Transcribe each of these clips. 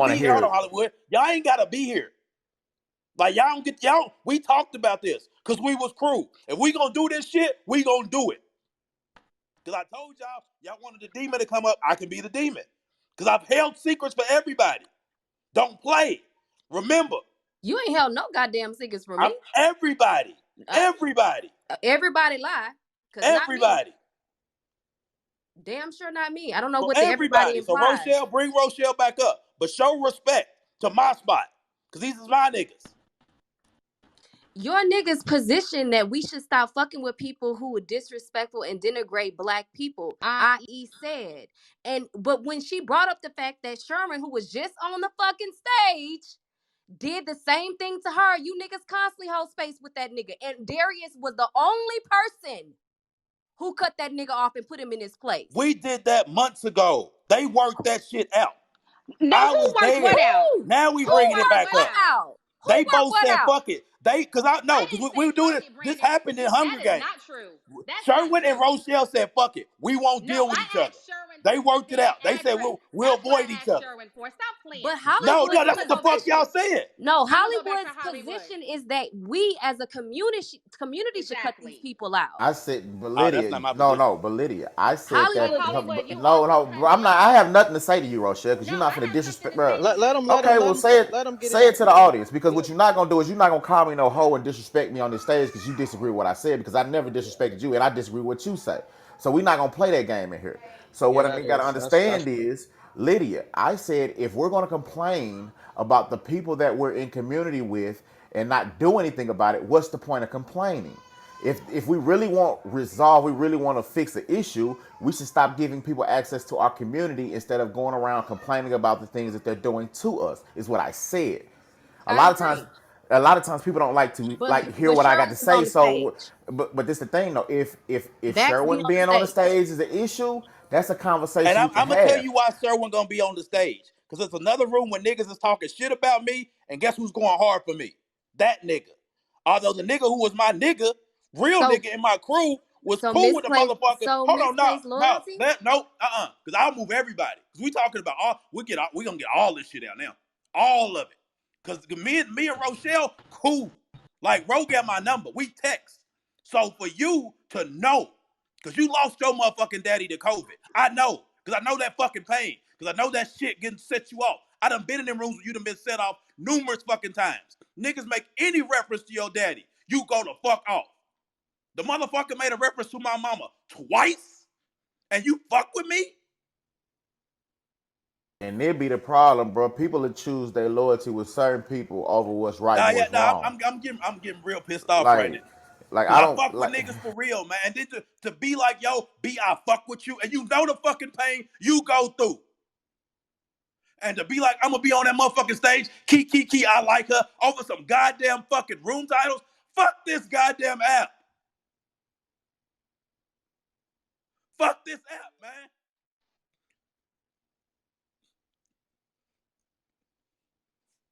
want to hear Hold it. on, Hollywood. Y'all ain't gotta be here. Like y'all don't get y'all. We talked about this because we was crew. If we gonna do this shit, we gonna do it. Because I told y'all wanted the demon to come up. I can be the demon. Because I've held secrets for everybody. Don't play. Remember, You ain't held no goddamn secrets from I'm me. everybody. Everybody. Everybody lie. Cause not me. Everybody. Damn sure not me. I don't know So what the everybody everybody. So implies. Rochelle, bring Rochelle back up. But show respect to my spot. Because these is my niggas. Your niggas position that we should stop fucking with people who would disrespectful and denigrate black people, i.e. said. But when she brought up the fact that Sherman, who was just on the fucking stage, did the same thing to her, you niggas constantly hold space with that nigga. And Darius was the only person who cut that nigga off and put him in his place. We did that months ago. They worked that shit out. No, I was there. Now we bringing it back up. They both said fuck it. Because we were doing it. This happened in Hunger Games. Not true. Sherwin and Rochelle said fuck it. We won't deal with each other. They worked it out. They said we'll avoid each other. Stop playing. But Hollywood, no, that's what the fuck y'all said. No, Hollywood's position is that we as a community should cut these people out. I said, but Oh, Lydia, that's not my position. no, but Lydia, I said Hollywood, that. No, bro, I'm not. I have nothing to say to you, Rochelle, because you're not finna disrespect, bro. Let him. Say it to the audience, because what you're not gonna do is you're not gonna call me no hoe and disrespect me on this stage because you disagree with what I said, because I never disrespected you and I disagree with what you say. So we're not gonna play that game in here. So what I gotta understand is, Lydia, I said if we're gonna complain about the people that we're in community with and not do anything about it, what's the point of complaining? If we really want resolve, we really want to fix the issue, we should stop giving people access to our community instead of going around complaining about the things that they're doing to us, is what I said. A lot of times people don't like to hear what I got to say. So but this is the thing though, if Sherwin being on the stage is an issue, that's a conversation. And I'm gonna tell you why Sherwin gonna be on the stage. Because it's another room where niggas is talking shit about me, and guess who's going hard for me? That nigga. Although the nigga who was my nigga, nigga in my crew, was cool with the motherfucker. Hold on, because I'll move everybody. Because we talking about we gonna get all this shit out now. All of it. Because me and Rochelle, cool. Like, Ro got my number. We text. So for you to know, because you lost your motherfucking daddy to COVID. I know. Because I know that fucking pain. Because I know that shit getting set you off. I done been in them rooms where you done been set off numerous fucking times. Niggas make any reference to your daddy, you go the fuck off. The motherfucker made a reference to my mama twice, and you fuck with me? And it be the problem, bro. People that choose their loyalty with certain people over what's right and what's wrong. I'm getting real pissed off right now. Like I fuck with niggas for real, man. And then to be like, yo, I fuck with you, and you know the fucking pain you go through. And to be like, I'm gonna be on that motherfucking stage, key, I like her, over some goddamn fucking room titles. Fuck this goddamn app. Fuck this app, man.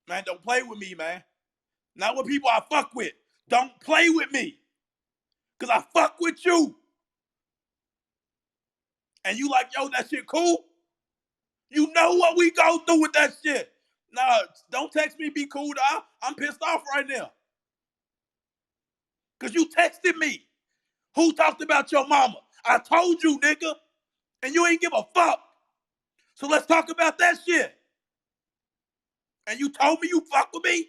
Man, don't play with me, man. Not with people I fuck with. Don't play with me. Because I fuck with you. And you like, yo, that shit cool? You know what we go through with that shit. Nah, don't text me, be cool. I'm pissed off right now. Because you texted me. Who talked about your mama? I told you, nigga. And you ain't give a fuck. So let's talk about that shit. And you told me you fuck with me?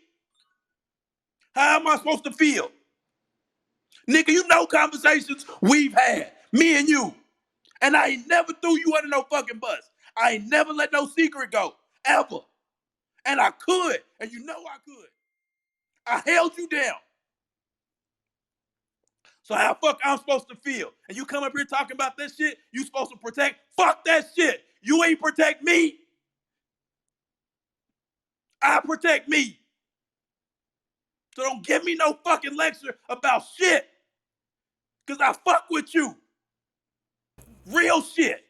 How am I supposed to feel? Nigga, you know conversations we've had. Me and you. And I ain't never threw you under no fucking bus. I ain't never let no secret go. Ever. And I could. And you know I could. I held you down. So how fuck I'm supposed to feel? And you come up here talking about this shit you supposed to protect? Fuck that shit. You ain't protect me. I protect me. So don't give me no fucking lecture about shit. Because I fuck with you. Real shit.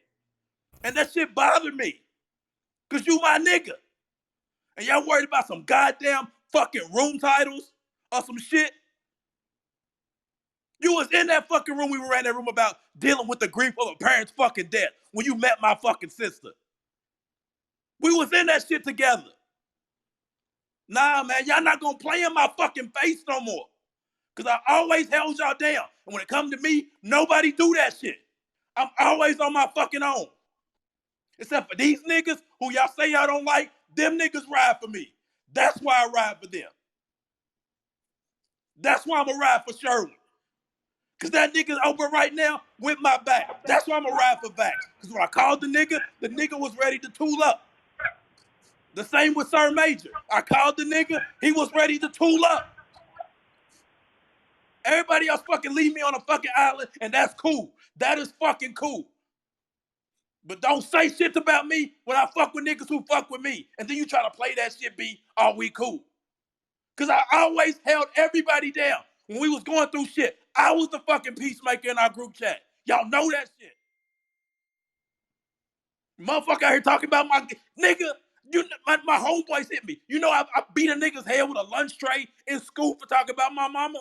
And that shit bothered me. Because you my nigga. And y'all worried about some goddamn fucking room titles or some shit? You was in that fucking room. We were in that room about dealing with the grief of a parent's fucking death when you met my fucking sister. We was in that shit together. Nah, man, y'all not gonna play in my fucking face no more. Cause I always held y'all down. And when it comes to me, nobody do that shit. I'm always on my fucking own. Except for these niggas who y'all say y'all don't like, them niggas ride for me. That's why I ride for them. That's why I'm gonna ride for Shirley. Cause that nigga's open right now with my back. That's why I'm gonna ride for Vax. Cause when I called the nigga was ready to tool up. The same with Sir Major. I called the nigga, he was ready to tool up. Everybody else fucking leave me on a fucking island, and that's cool. That is fucking cool. But don't say shit about me when I fuck with niggas who fuck with me. And then you try to play that shit be, oh, we cool. Cause I always held everybody down. When we was going through shit, I was the fucking peacemaker in our group chat. Y'all know that shit. Motherfucker out here talking about my nigga. My homeboys hit me. You know I beat a nigga's head with a lunch tray in school for talking about my mama.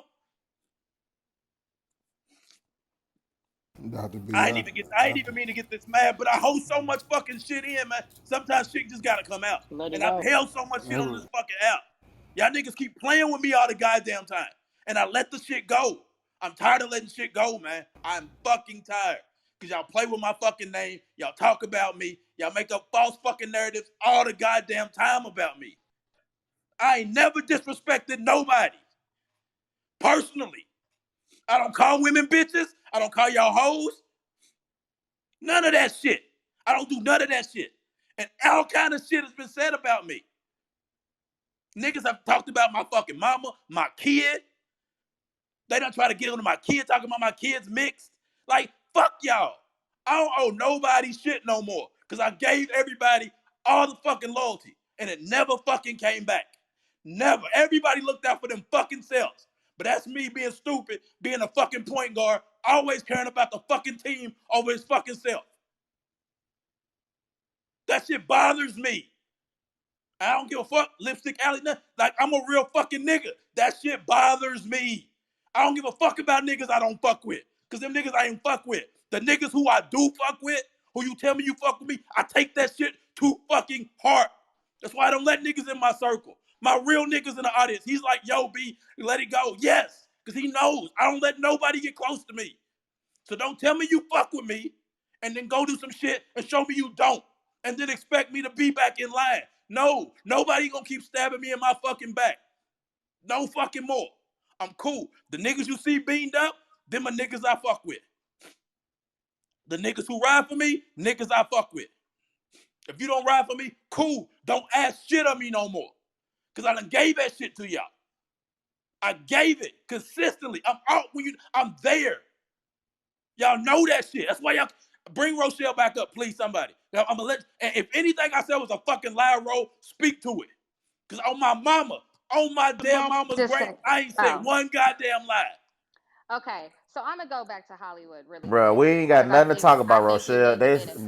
I ain't even mean to get this mad, but I hold so much fucking shit in, man. Sometimes shit just gotta come out. And I've held so much shit on this fucking app. Y'all niggas keep playing with me all the goddamn time. And I let the shit go. I'm tired of letting shit go, man. I'm fucking tired. Cause y'all play with my fucking name. Y'all talk about me. Y'all make up false fucking narratives all the goddamn time about me. I ain't never disrespected nobody. Personally. I don't call women bitches. I don't call y'all hoes. None of that shit. I don't do none of that shit. And all kind of shit has been said about me. Niggas have talked about my fucking mama, my kid. They done try to get onto my kid, talking about my kids mixed. Like, fuck y'all. I don't owe nobody shit no more. Because I gave everybody all the fucking loyalty. And it never fucking came back. Never. Everybody looked out for them fucking selves. But that's me being stupid, being a fucking point guard, always caring about the fucking team over his fucking self. That shit bothers me. I don't give a fuck, lipstick alley, nothing. Like, I'm a real fucking nigga. That shit bothers me. I don't give a fuck about niggas I don't fuck with. Because them niggas I ain't fuck with. The niggas who I do fuck with, who you tell me you fuck with me, I take that shit too fucking hard. That's why I don't let niggas in my circle. My real niggas in the audience, he's like, yo, B, let it go. Yes, because he knows I don't let nobody get close to me. So don't tell me you fuck with me and then go do some shit and show me you don't. And then expect me to be back in line. No, nobody gonna keep stabbing me in my fucking back. No fucking more. I'm cool. The niggas you see beamed up, them are niggas I fuck with. The niggas who ride for me, niggas I fuck with. If you don't ride for me, cool. Don't ask shit of me no more. Cause I done gave that shit to y'all. I gave it consistently. I'm out when I'm there. Y'all know that shit. That's why y'all bring Rochelle back up, please, somebody. Now, I'm gonna let. And if anything I said was a fucking lie, Ro, speak to it. Cause on my mama, on my damn mama's grave, I ain't said one goddamn lie. Okay, so I'm gonna go back to Hollywood really Bro, quick we ain't got because nothing to talk about, Rochelle.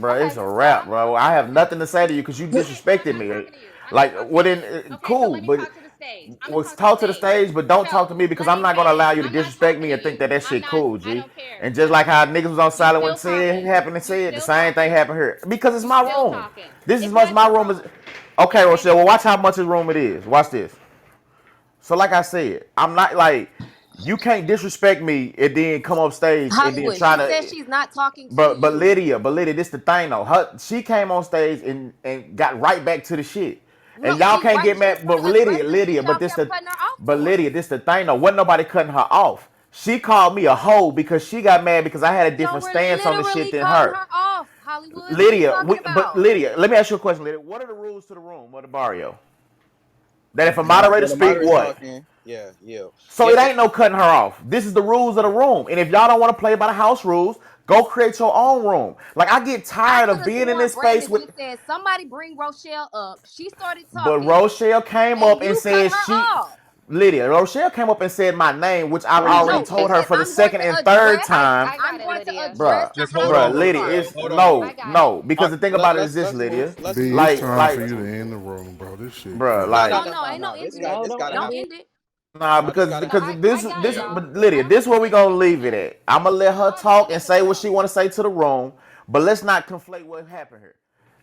Bro, it's a wrap, bro. I have nothing to say to you because you disrespected me. Like, what in cool, so but talk to the stage. talk to the stage, but don't talk to me because I'm not gonna allow you to disrespect me and think that I'm shit not. cool, I G. don't care. And just like how niggas was on silent when it happened and said the same thing happened here because it's my room. This is much my room is. Okay, Rochelle. Well, watch how much his room it is. Watch this. So, like I said, I'm not like you can't disrespect me and then come up stage and then Hollywood, try she says to. she's not talking to But you. Lydia, this the thing though. She came on stage and got right back to the shit. No, And y'all she's can't right. get She was mad. But being aggressive Lydia, and but y'all this kept the cutting her off but for it. Lydia, this the thing though. Wasn't nobody cutting her off. She called me a hoe because she got mad because I had a Y'all different were stance on the shit literally than cutting her. her off, Hollywood. What are you talking about? Lydia, let me ask you a question, Lydia. What are the rules to the room of the barrio? That if a moderator When the speak, moderator's what? talking, yeah, yeah, So yeah. it ain't no cutting her off. This is the rules of the room. And if y'all don't want to play by the house rules, go create your own room. Like I get I tired could of have being in sworn this space Brandon with. just said, somebody bring Rochelle up. She started But talking Rochelle came and up and you cut said her off. Rochelle came up and said my name, which I've Please, already No, she told her said, for the I'm going second to and third address, time. I I'm got it, going to Lydia. address Bruh, the just hold house on, Lydia, rules. Rochelle. it's Hold on. I no, got it. no, because the thing about it is this, Let's move. Lydia. Let's B, move it's Like, time forward. for like, you Let's to move end the forward. room, bro. This shit bruh, crazy. No, like, No, no, no, no, ain't no no. This ending it. got this gotta Don't No, happen. end it. nah, No, this because gotta no. because happen. I this got it, this y'all. but Lydia, I don't this want where them we to take gonna it leave somewhere it else. at. I'ma let her No, just talk take and it say somewhere what she else. wanna say to the room, but let's not conflate what happened here.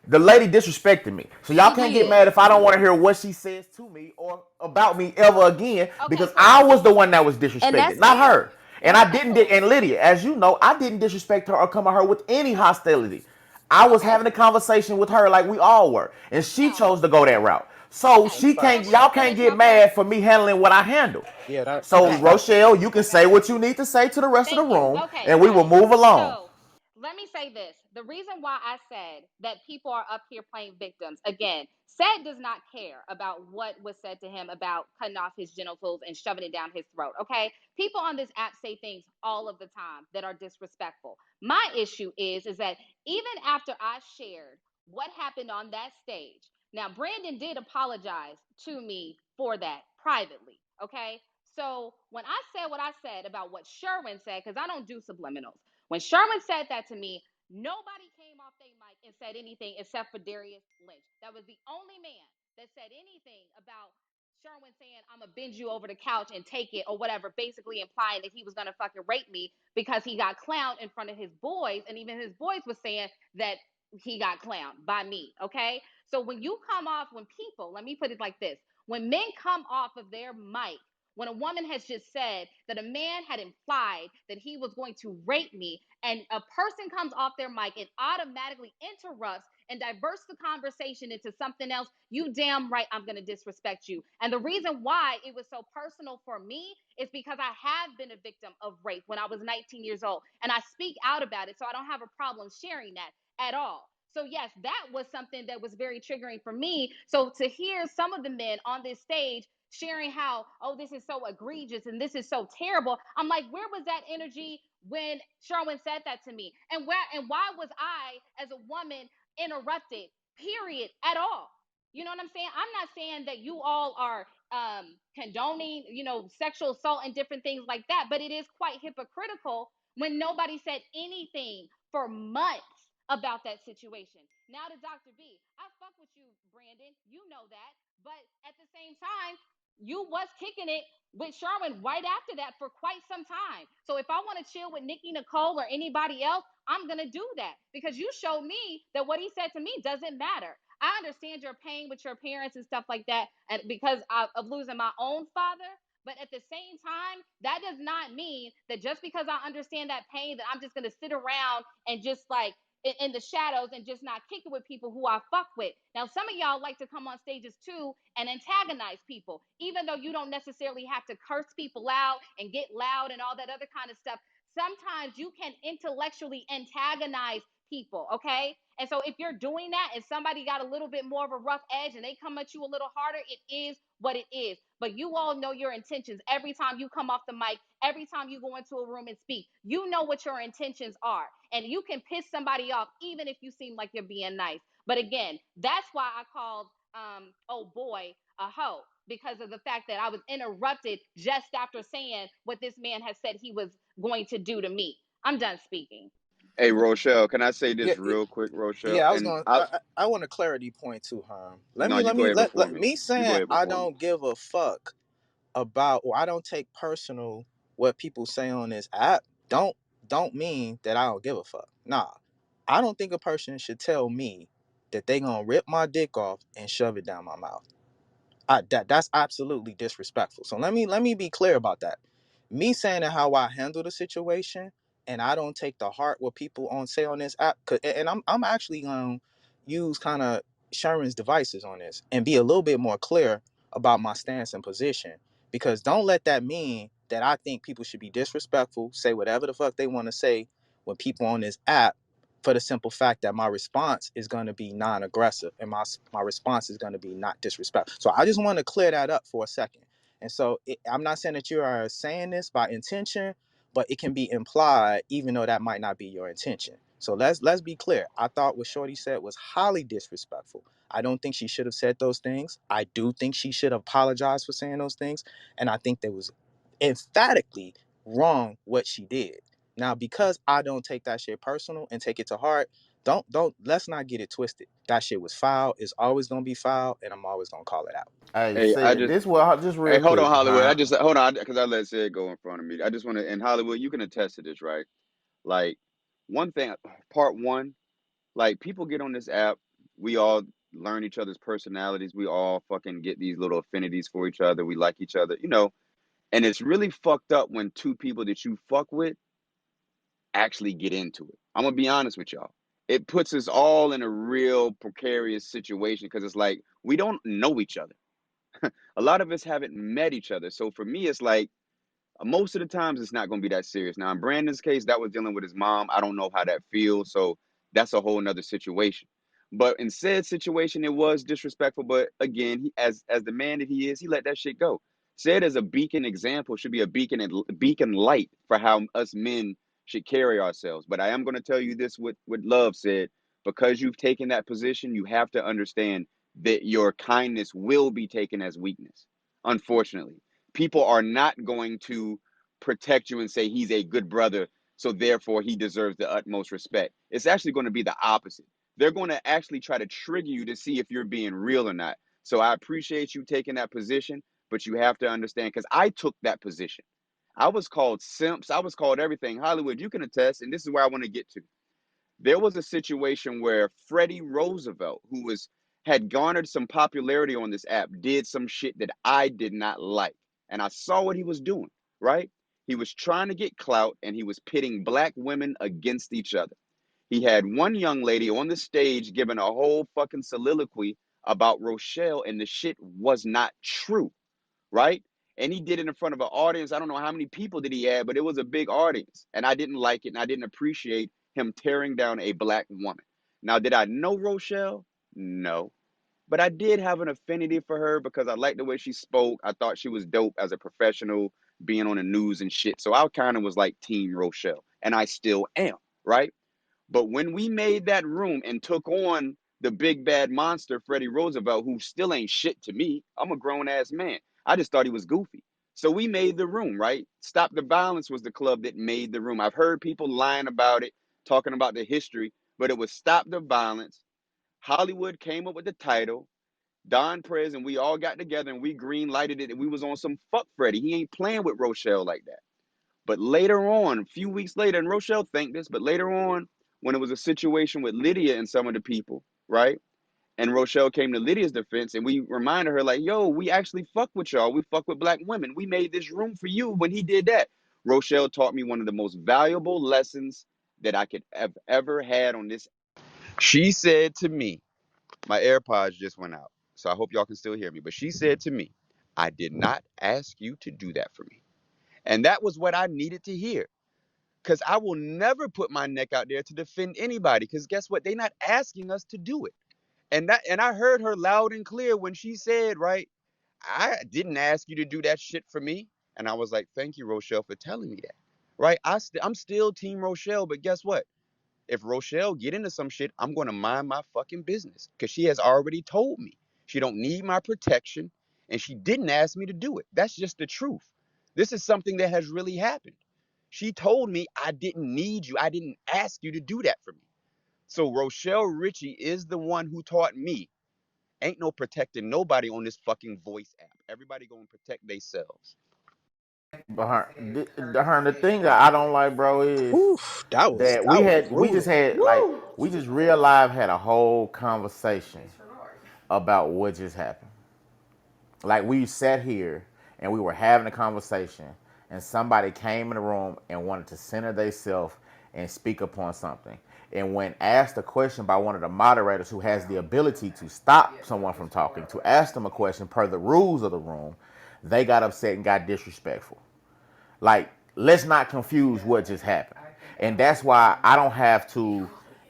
The lady disrespected me. So y'all She can't get did. mad if I don't want to hear what she says to me or about me ever again Okay, because cool. I was the one that was And disrespected, that's not fair. her. And I Okay, didn't, cool. and Lydia, as you know, I didn't disrespect her or come at her with any hostility. I was Okay. having a conversation with her like we all were. And she No. chose to go that route. So Okay. she So can't, let y'all me can't finish get my point. mad for me handling what I handle. Yeah, So Okay. Rochelle, you can Okay. say what you need to say to the rest of the Thank you. room Okay, and we will right. move along. So let me say this. The reason why I said that people are up here playing victims, again, said does not care about what was said to him about cutting off his genitals and shoving it down his throat. Okay. People on this app say things all of the time that are disrespectful. My issue is that even after I shared what happened on that stage, now Brandon did apologize to me for that privately. Okay. So when I said what I said about what Sherwin said, because I don't do subliminals, when Sherwin said that to me, nobody came off their mic and said anything except for Darius Lynch. That was the only man that said anything about Sherwin saying, I'm going to bend you over the couch and take it or whatever, basically implying that he was going to fucking rape me because he got clowned in front of his boys. And even his boys was saying that he got clowned by me. Okay. So when you come off, when people, let me put it like this, when men come off of their mic, when a woman has just said that a man had implied that he was going to rape me, and a person comes off their mic and automatically interrupts and diverts the conversation into something else, you damn right I'm going to disrespect you. And the reason why it was so personal for me is because I have been a victim of rape when I was 19 years old, and I speak out about it, so I don't have a problem sharing that at all. So yes, that was something that was very triggering for me. So to hear some of the men on this stage sharing how, oh, this is so egregious and this is so terrible, I'm like, where was that energy when Sherwin said that to me? And why was I, as a woman, interrupted? Period. At all. You know what I'm saying? I'm not saying that you all are condoning, sexual assault and different things like that, but it is quite hypocritical when nobody said anything for months about that situation. Now to Dr. B. I fuck with you, Brandon. You know that. But at the same time, you was kicking it with Sherwin right after that for quite some time. So if I want to chill with Nikki Nicole or anybody else, I'm going to do that because you showed me that what he said to me doesn't matter. I understand your pain with your parents and stuff like that, and because of losing my own father. But at the same time, that does not mean that just because I understand that pain, that I'm just going to sit around and just like in the shadows and just not kick it with people who I fuck with. Now, some of y'all like to come on stages too and antagonize people, even though you don't necessarily have to curse people out and get loud and all that other kind of stuff. Sometimes you can intellectually antagonize people, okay? And so if you're doing that and somebody got a little bit more of a rough edge and they come at you a little harder, it is what it is. But you all know your intentions every time you come off the mic, every time you go into a room and speak. You know what your intentions are. And you can piss somebody off even if you seem like you're being nice. But again, that's why I called oh boy a hoe, because of the fact that I was interrupted just after saying what this man has said he was going to do to me. I'm done speaking. Hey, Rochelle, can I say yeah, this real quick, Rochelle? yeah. I was And going. I I want a clarity point too, Herm. no, you go ahead before me. Me You go saying ahead I before me. don't give a fuck about, or I don't take personal what people say on this app. Don't don't mean that I don't give a fuck. Nah, I don't think a person should tell me that they gonna rip my dick off and shove it down my mouth. That's absolutely disrespectful. So let me be clear about that. Me saying that how I handle the situation, and I don't take to heart what people on say on this app. And I'm actually gonna use kind of Sherman's devices on this and be a little bit more clear about my stance and position. Because don't let that mean that I think people should be disrespectful, say whatever the fuck they want to say when people on this app, for the simple fact that my response is going to be non-aggressive and my response is going to be not disrespectful. So I just want to clear that up for a second. And so I'm not saying that you are saying this by intention, but it can be implied even though that might not be your intention. So let's be clear. I thought what Shorty said was highly disrespectful. I don't think she should have said those things. I do think she should have apologized for saying those things, and I think that was emphatically wrong what she did. Now, because I don't take that shit personal and take it to heart, don't let's not get it twisted. That shit was foul. It's always gonna be foul, and I'm always gonna call it out. Hey, Hey, I say just this well just hey, real hold on, quick, Hollywood. I huh? just hold on because I let Sid go in front of me. I just want to, in Hollywood, you can attest to this, right? Like one thing, part one, like people get on this app. We all learn each other's personalities. We all fucking get these little affinities for each other. We like each other, you know. And it's really fucked up when two people that you fuck with actually get into it. I'm gonna be honest with y'all. It puts us all in a real precarious situation because it's like we don't know each other. A lot of us haven't met each other. So for me, it's like most of the times it's not going to be that serious. Now, in Brandon's case, that was dealing with his mom. I don't know how that feels. So that's a whole nother situation. But in said situation, it was disrespectful. But again, as the man that he is, he let that shit go. Said as a beacon example, should be a beacon and beacon light for how us men should carry ourselves. But I am going to tell you this: what Love said, because you've taken that position, you have to understand that your kindness will be taken as weakness. Unfortunately, people are not going to protect you and say he's a good brother, so therefore he deserves the utmost respect. It's actually going to be the opposite. They're going to actually try to trigger you to see if you're being real or not. So I appreciate you taking that position, but you have to understand, because I took that position. I was called simps. I was called everything. Hollywood, you can attest, and this is where I want to get to. There was a situation where Freddie Roosevelt, who was had garnered some popularity on this app, did some shit that I did not like. And I saw what he was doing, right? He was trying to get clout and he was pitting black women against each other. He had one young lady on the stage giving a whole fucking soliloquy about Rochelle, and the shit was not true, right? And he did it in front of an audience. I don't know how many people did he have, but it was a big audience. And I didn't like it, and I didn't appreciate him tearing down a black woman. Now, did I know Rochelle? No. But I did have an affinity for her because I liked the way she spoke. I thought she was dope as a professional, being on the news and shit. So I kind of was like Team Rochelle, and I still am, right? But when we made that room and took on the big bad monster, Freddie Roosevelt, who still ain't shit to me, I'm a grown ass man. I just thought he was goofy. So we made the room, right? Stop the Violence was the club that made the room. I've heard people lying about it, talking about the history, but it was Stop the Violence. Hollywood came up with the title. Don Prez and we all got together and we green lighted it, and we was on some fuck Freddie. He ain't playing with Rochelle like that. But later on, a few weeks later, and Rochelle thanked this, but later on, when it was a situation with Lydia and some of the people, right? And Rochelle came to Lydia's defense, and we reminded her, like, yo, we actually fuck with y'all. We fuck with black women. We made this room for you when he did that. Rochelle taught me one of the most valuable lessons that I could have ever had on this. She said to me, my AirPods just went out, so I hope y'all can still hear me. But she said to me, I did not ask you to do that for me. And that was what I needed to hear. Because I will never put my neck out there to defend anybody. Because guess what? They're not asking us to do it. And I heard her loud and clear when she said, right, I didn't ask you to do that shit for me. And I was like, thank you, Rochelle, for telling me that. Right? I'm still Team Rochelle, but guess what? If Rochelle get into some shit, I'm going to mind my fucking business. Because she has already told me she don't need my protection. And she didn't ask me to do it. That's just the truth. This is something that has really happened. She told me I didn't need you. I didn't ask you to do that for me. So Rochelle Ritchie is the one who taught me ain't no protecting nobody on this fucking voice app. Everybody gonna protect themselves. But the thing that I don't like, bro, is Whew, that that was we just brutal. had like we just real live had a whole conversation about what just happened. Like we sat here and we were having a conversation, and somebody came in the room and wanted to center themselves and speak upon something. And when asked a question by one of the moderators who has the ability to stop someone from talking, to ask them a question per the rules of the room, they got upset and got disrespectful. Like, let's not confuse what just happened. And that's why I don't have to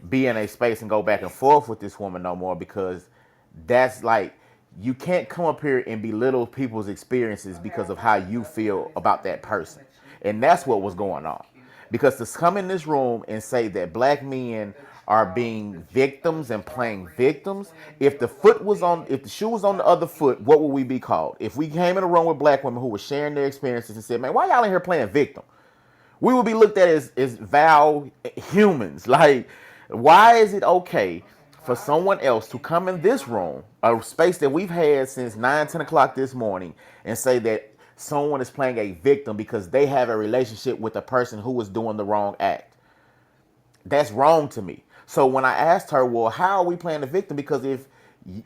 be in a space and go back and forth with this woman no more, because that's like, you can't come up here and belittle people's experiences because of how you feel about that person. And that's what was going on. Because to come in this room and say that black men are being victims and playing victims, if the shoe was on the other foot, what would we be called? If we came in a room with black women who were sharing their experiences and said, man, why y'all in here playing victim? We would be looked at as vile humans. Like, why is it okay for someone else to come in this room, a space that we've had since 9, 10 o'clock this morning, and say that someone is playing a victim because they have a relationship with a person who was doing the wrong act? That's wrong to me. So when I asked her, well, how are we playing the victim? Because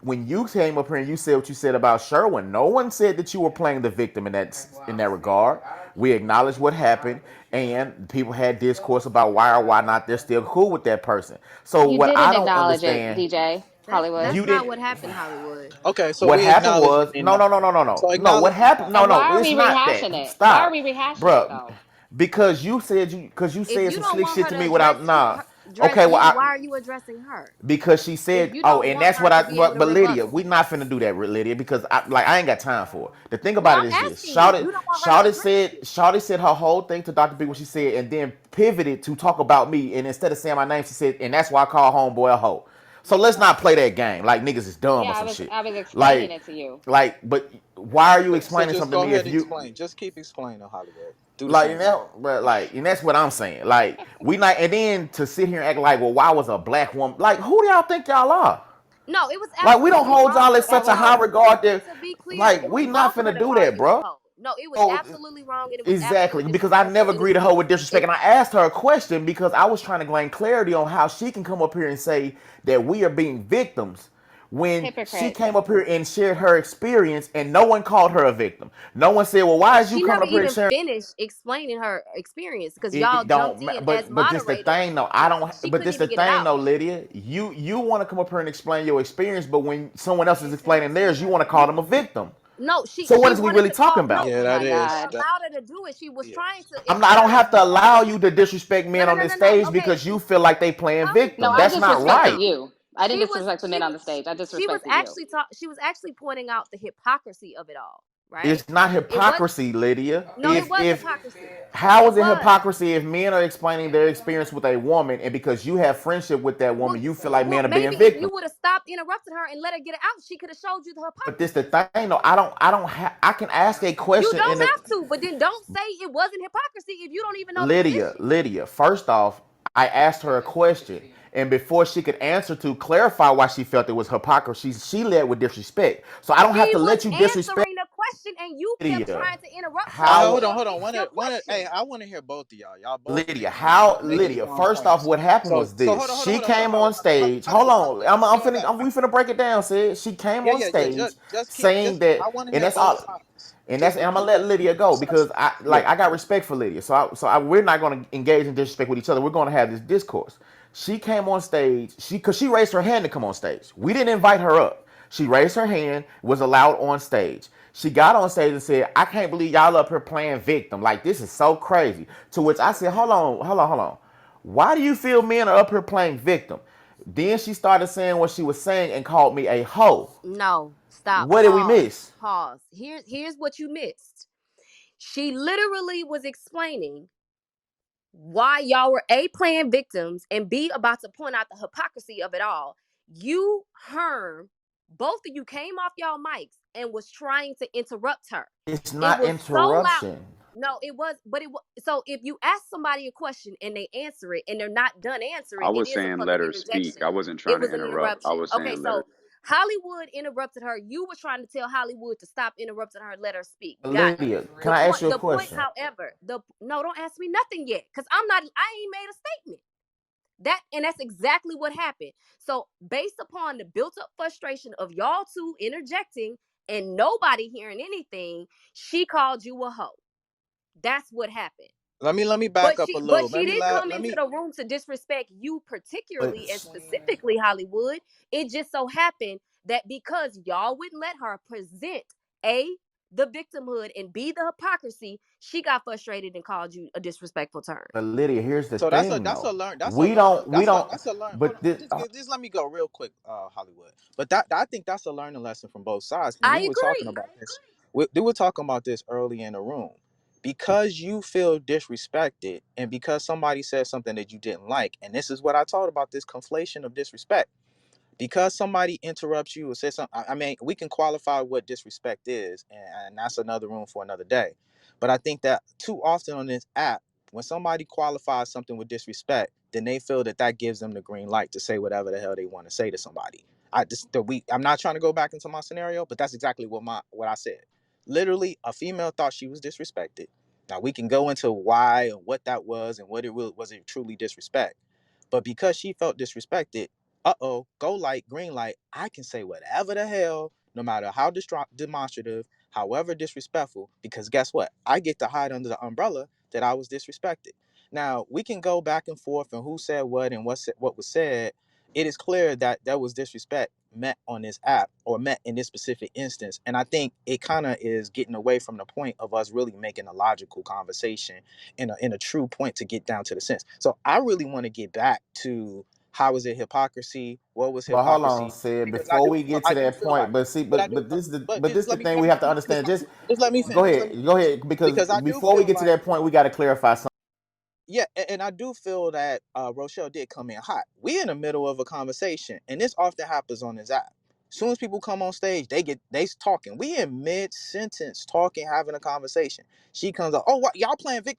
when you came up here and you said what you said about Sherwin, no one said that you were playing the victim in that regard. We acknowledged what happened, and people had discourse about why or why not they're still cool with that person. So You what I didn't don't acknowledge it, understand, DJ Hollywood. That's you not didn't. what happened, Hollywood. Okay, so What we happened acknowledge was it no, now. no, no, no, no, no, So no. What acknowledge it happened? now. No, And no, why are it's we not that. rehashing it? Why are Stop, we rehashing it bro. though? Because you If said you some don't slick want shit her to to me address without you, nah. address Okay, well you, I why are you addressing her? because she If said, you oh, don't and want that's her what to I. be able to But Lydia, rebuttal. we not finna do that, Lydia, because I ain't got time for it. The thing Well, about it is I'm this: asking you. You don't want her to address you. Shawty said her whole thing to Dr. B when she said, and then pivoted to talk about me, and instead of saying my name, she said, and that's why I call homeboy a hoe. So let's not play that game like niggas is dumb Yeah, or some shit. I was explaining Like, it to you. but why are you So explaining just something to go me ahead if and you explain. Just keep explaining Hollywood. Do the like same and thing. and that's what I'm saying. Like we not and then to sit here and act like, well, why was a black woman like who do y'all think y'all are? No, it was Like we don't absolutely hold wrong y'all in for That such a was high no. regard that To be clear, like it was we wrong not for her finna to do call that, you a bro. hoe. No, it was So absolutely wrong, and it was exactly, absolutely because I disrespectful. never It was greeted her with disrespect, it. and I asked her a question because I was trying to gain clarity on how she can come up here and say that we are being victims when she hypocrite. came up here and shared her experience, and no one called her a victim. No one said, "Well, why is you She coming never up here and even sharing?" finished explaining her experience because y'all It jumped don't, in as but this the moderators. thing though. I don't. She But couldn't this the even get it thing out. though, Lydia. You want to come up here and explain your experience, but when someone else is explaining theirs, you want to call them a victim. No, So what she is we wanted really to call. talking No, about? Yeah, Oh that my because is I God. that. allowed her to do it. She was Yeah. trying to I explain don't her have to experience. allow you to disrespect No, men no, on no, this no, no. stage Okay, because you feel like they playing No, victim. Hollywood, I That's not disrespected right. Hollywood. you. I didn't She was disrespect the men on the stage. I she was disrespected you. actually she was actually pointing out the hypocrisy of it all, right? It's not It was hypocrisy, Lydia. no, it was If hypocrisy. how It is it was. hypocrisy if men are explaining their experience with a woman, and because you have friendship with that Well, woman, you feel like well, men are being maybe if you victims? would have stopped interrupting her and let her get it out, she could have showed you the But this hypocrisy. the thing though. I can ask a You question in don't the have to, but then don't say it wasn't hypocrisy if you don't even know the Lydia, position. Lydia, first off, I asked her a question, and before she could answer to clarify why she felt it was hypocrisy, she led with disrespect. So I don't have She to was let you disrespect answering the question and you kept Lydia. trying to interrupt her Well, How, before hold on. your Hey, question. I want to hear both of y'all. Y'all both Lydia? making Lydia? strong First off, points. what happened So, was so this: hold on, she hold came on, on stage. Hold Hollywood. on, we finna break it down. Sid. She came Yeah, on yeah, yeah. stage Just keep. saying Just that, I want to and hear that's both all. sides. And I'm gonna let Lydia go because Yeah. I got respect for Lydia. We're not gonna engage in disrespect with each other. We're gonna have this discourse. She came on stage. Because she raised her hand to come on stage. We didn't invite her up. She raised her hand, was allowed on stage. She got on stage and said, "I can't believe y'all up here playing victim. Like this is so crazy." To which I said, hold on. Why do you feel men are up here playing victim?" Then she started saying what she was saying and called me a hoe. No, stop. What did we Pause. miss? Pause. Here's what you missed. She literally was explaining why y'all were A, playing victims, and B, about to point out the hypocrisy of it all. You, Herm, both of you came off y'all mics and was trying to interrupt her. It's It not was so loud. interruption. No, it was, but it was. So if you ask somebody a question and they answer it and they're not done I answering, it was is a saying let fucking her speak. interjection. I wasn't It trying to was an interrupt. I interruption. was Okay, saying let her. so Hollywood interrupted her. You were trying to tell Hollywood to stop interrupting her, let her speak. Got it. Lydia, can I ask you a The point, question? however, the no, don't ask me nothing yet, because I ain't made a statement. And that's exactly what happened. So based upon the built-up frustration of y'all two interjecting and nobody hearing anything, she called you a hoe. That's what happened. Let me But back up a but little. she didn't come Let into me. the room to disrespect you particularly and But specifically Hollywood. It just so happened that because y'all wouldn't let her present A, the victimhood, and B, the hypocrisy, she got frustrated and called you a disrespectful term. Lydia, here's the So thing that's a though. learn. We don't. That's a learn. Hold But on. this, Just let me go real quick, Hollywood. But that I think that's a learning lesson from both sides. And I we were talking agree. about this. We were talking about this early in the room. Because you feel disrespected, and because somebody said something that you didn't like, and this is what I taught about this conflation of disrespect, because somebody interrupts you or says something. I mean, we can qualify what disrespect is, and that's another room for another day. But I think that too often on this app, when somebody qualifies something with disrespect, then they feel that that gives them the green light to say whatever the hell they want to say to somebody. I'm not trying to go back into my scenario, but that's exactly what I said. Literally, a female thought she was disrespected. Now we can go into why and what that was and what it was it truly disrespect. But because she felt disrespected, go light, green light, I can say whatever the hell, no matter how demonstrative, however disrespectful, because guess what? I get to hide under the umbrella that I was disrespected. Now, we can go back and forth and who said what and what was said. It is clear that there was disrespect met on this app or met in this specific instance. And I think it kind of is getting away from the point of us really making a logical conversation in a true point to get down to the sense. So I really want to get back to how was it hypocrisy? What was But hold on, hypocrisy? said Because before we get I to do that feel like, point, but see, but I do, but just this the thing let we me have to finish, understand. Just just let me go finish, ahead, go ahead, because because I do before we feel get to like, that point, we got to clarify something. yeah, and I do feel that Rochelle did come in hot. We in the middle of a conversation, and this often happens on this app. As soon as people come on stage, they talking. We in mid sentence talking, having a conversation. She comes up, oh, what y'all playing Vic?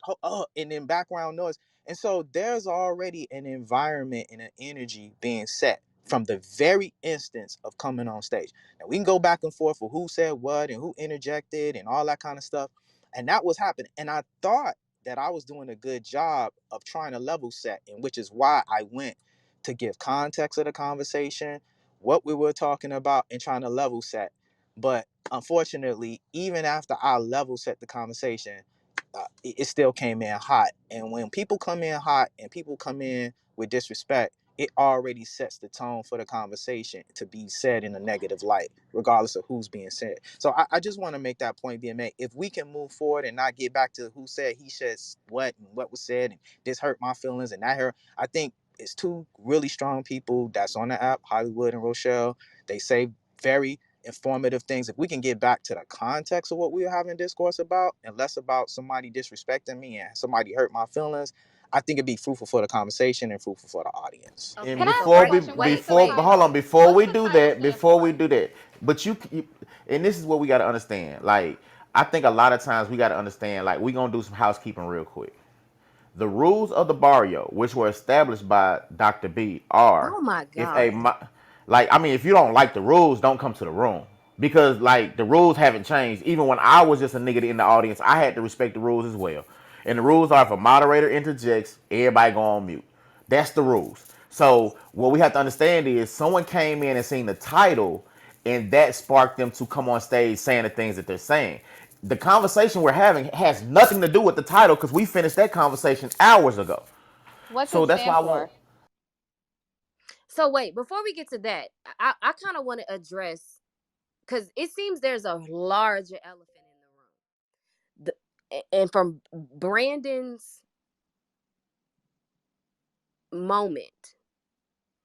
And then background noise, and so there's already an environment and an energy being set from the very instance of coming on stage. Now we can go back and forth with who said what and who interjected and all that kind of stuff, and that was happening. And I thought that I was doing a good job of trying to level set, and which is why I went to give context of the conversation, what we were talking about, and trying to level set. But unfortunately, even after I level set the conversation, it still came in hot. And when people come in hot and people come in with disrespect, it already sets the tone for the conversation to be said in a negative light, regardless of who's being said. So I just want to make that point being made. If we can move forward and not get back to who said, he said what, and what was said, and this hurt my feelings and that hurt, I think it's two really strong people that's on the app, Hollywood and Rochelle. They say very informative things. If we can get back to the context of what we were having discourse about and less about somebody disrespecting me and somebody hurt my feelings, I think it'd be fruitful for the conversation and fruitful for the audience. And Okay, Can I so ask a before we question? What wait, does the before wait. but hold on, title before what's we the do title that, stand before we for? do that, but and this is what we got to understand. Like, I think a lot of times we got to understand. Like, we gonna do some housekeeping real quick. The rules of the barrio, which were established by Dr. B, are Oh my if God. like, I mean, if you don't like the rules, don't come to the room, because like the rules haven't changed. Even when I was just a nigga in the audience, I had to respect the rules as well. And the rules are: if a moderator interjects, everybody go on mute. That's the rules. So what we have to understand is someone came in and seen the title, and that sparked them to come on stage saying the things that they're saying. The conversation we're having has nothing to do with the title because we finished that conversation hours ago. What's So it that's why stand I want. for? So wait, before we get to that, I kind of want to address, because it seems there's a larger elephant in the room. And from Brandon's moment,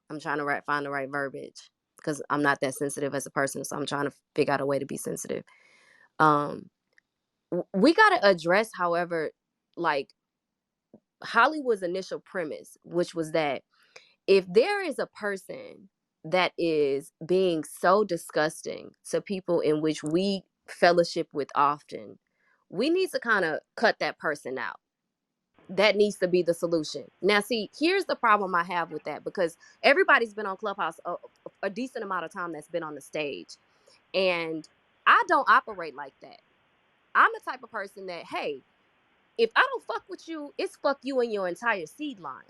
I'm trying to find the right verbiage because I'm not that sensitive as a person, so I'm trying to figure out a way to be sensitive. Um, we got to address, however, like Hollywood's initial premise, which was that if there is a person that is being so disgusting to people in which we fellowship with often, we need to kind of cut that person out. That needs to be the solution. Now, see, here's the problem I have with that, because everybody's been on Clubhouse a decent amount of time that's been on the stage. And I don't operate like that. I'm the type of person that, hey, if I don't fuck with you, it's fuck you and your entire seed line.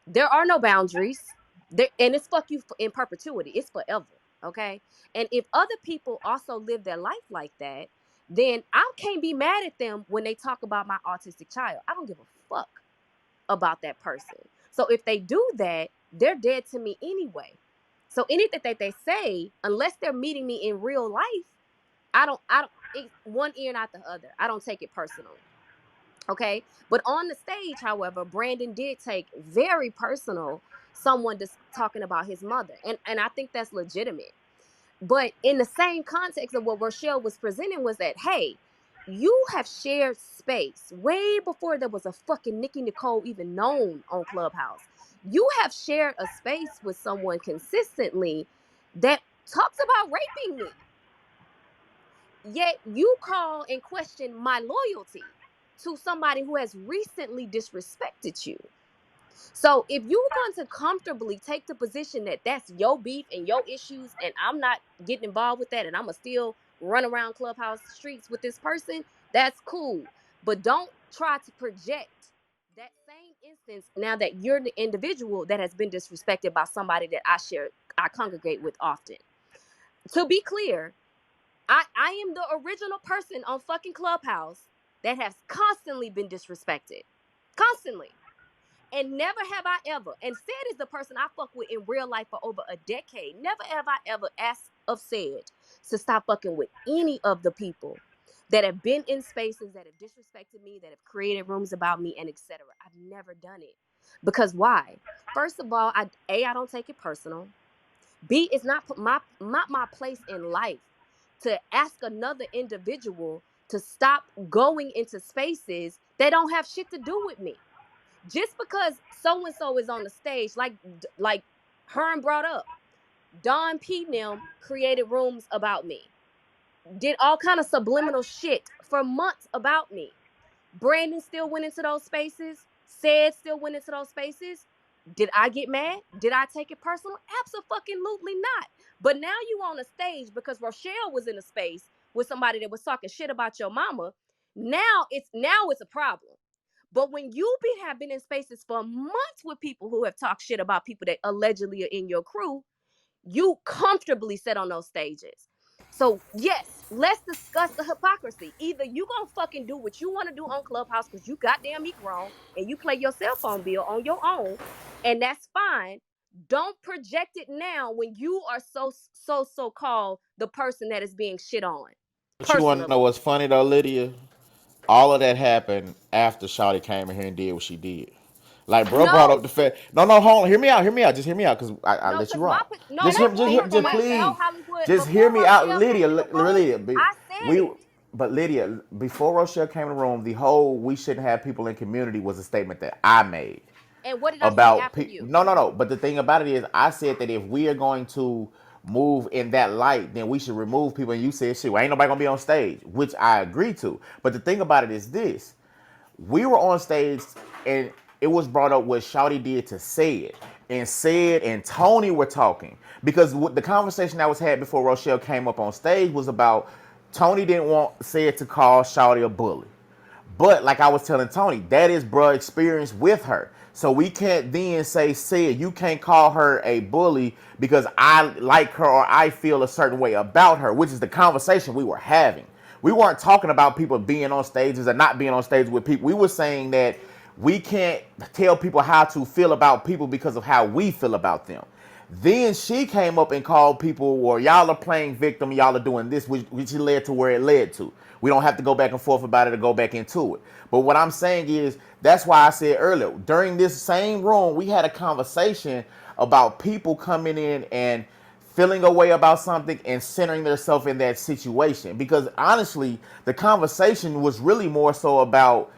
There are no boundaries. There, and it's fuck you in perpetuity. It's forever. Okay. And if other people also live their life like that, then I can't be mad at them when they talk about my autistic child. I don't give a fuck about that person. So if they do that, they're dead to me anyway. So anything that they say, unless they're meeting me in real life, I don't, it's one ear not the other. I don't take it personally. Okay. But on the stage, however, Brandon did take very personal someone just talking about his mother. And I think that's legitimate. But in the same context of what Rochelle was presenting was that, hey, you have shared space way before there was a fucking Nikki Nicole even known on Clubhouse. You have shared a space with someone consistently that talks about raping me. Yet you call and question my loyalty to somebody who has recently disrespected you. So if you're going to comfortably take the position that that's your beef and your issues, and I'm not getting involved with that, and I'm gonna still run around Clubhouse streets with this person, that's cool. But don't try to project that same instance, now that you're the individual that has been disrespected by somebody that I congregate with often. To be clear, I am the original person on fucking Clubhouse that has constantly been disrespected. Constantly. And never have I ever, and Said is the person I fuck with in real life for over a decade. Never have I ever asked of Said to stop fucking with any of the people that have been in spaces that have disrespected me, that have created rooms about me, and etc. I've never done it. Because why? First of all, I don't take it personal. B, it's not my place in life to ask another individual to stop going into spaces that don't have shit to do with me. Just because so and so is on the stage, like Hearn brought up, Don P. Nim created rooms about me, did all kind of subliminal shit for months about me. Brandon still went into those spaces. Said still went into those spaces. Did I get mad? Did I take it personal? Absolutely not. But now you on a stage because Rochelle was in a space with somebody that was talking shit about your mama. Now it's a problem. But when have been in spaces for months with people who have talked shit about people that allegedly are in your crew, you comfortably sit on those stages. So yes, let's discuss the hypocrisy. Either you gonna fucking do what you want to do on Clubhouse because you goddamn me grown and you play your cell phone bill on your own, and that's fine. Don't project it now when you are so called the person that is being shit on. But you want to know Personally. what's funny though, Lydia? All of that happened after Shawty came in here and did what she did. Like, bro brought up No, the fact. No, no, hold on. Hear me out. Just hear me out, cause I no, let you because wrong. no, Let's wait, hear from Please, Rochelle. Hollywood. just hear Before me out, Rochelle Lydia. came in the room, I said We, it. but Lydia, before Rochelle came in the room, the whole "we shouldn't have people in community" was a statement that I made And what did I say about after you? no. But the thing about it is, I said that if we are going to move in that light, then we should remove people. And you said, "Shit, well, ain't nobody gonna be on stage," which I agree to. But the thing about it is this: we were on stage and it was brought up what Shawty did to Said. And Said and Tony were talking. Because the conversation that was had before Rochelle came up on stage was about Tony didn't want Said to call Shawty a bully. But like I was telling Tony, that is bruh experience with her. So we can't then say you can't call her a bully because I like her or I feel a certain way about her, which is the conversation we were having. We weren't talking about people being on stages or not being on stage with people. We were saying that we can't tell people how to feel about people because of how we feel about them. Then she came up and called people, well, y'all are playing victim, y'all are doing this, which led to where it led to. We don't have to go back and forth about it or go back into it. But what I'm saying is, that's why I said earlier, during this same room, we had a conversation about people coming in and feeling a way about something and centering themselves in that situation. Because honestly, the conversation was really more so about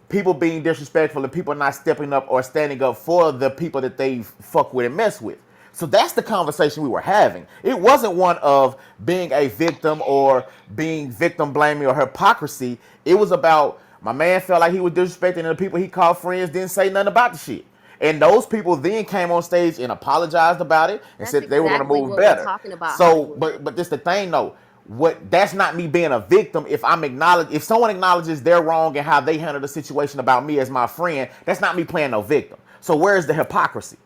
people being disrespectful and people not stepping up or standing up for the people that they fuck with and mess with. So that's the conversation we were having. It wasn't one of being a victim or being victim blaming or hypocrisy. It was about my man felt like he was disrespecting and the people he called friends didn't say nothing about the shit. And those people then came on stage and apologized about it and That's said they were going to exactly move what we're better. talking about, So, Hollywood. but this the thing though. What that's not me being a victim. If someone acknowledges they're wrong and how they handle the situation about me as my friend, that's not me playing no victim. So where is the hypocrisy?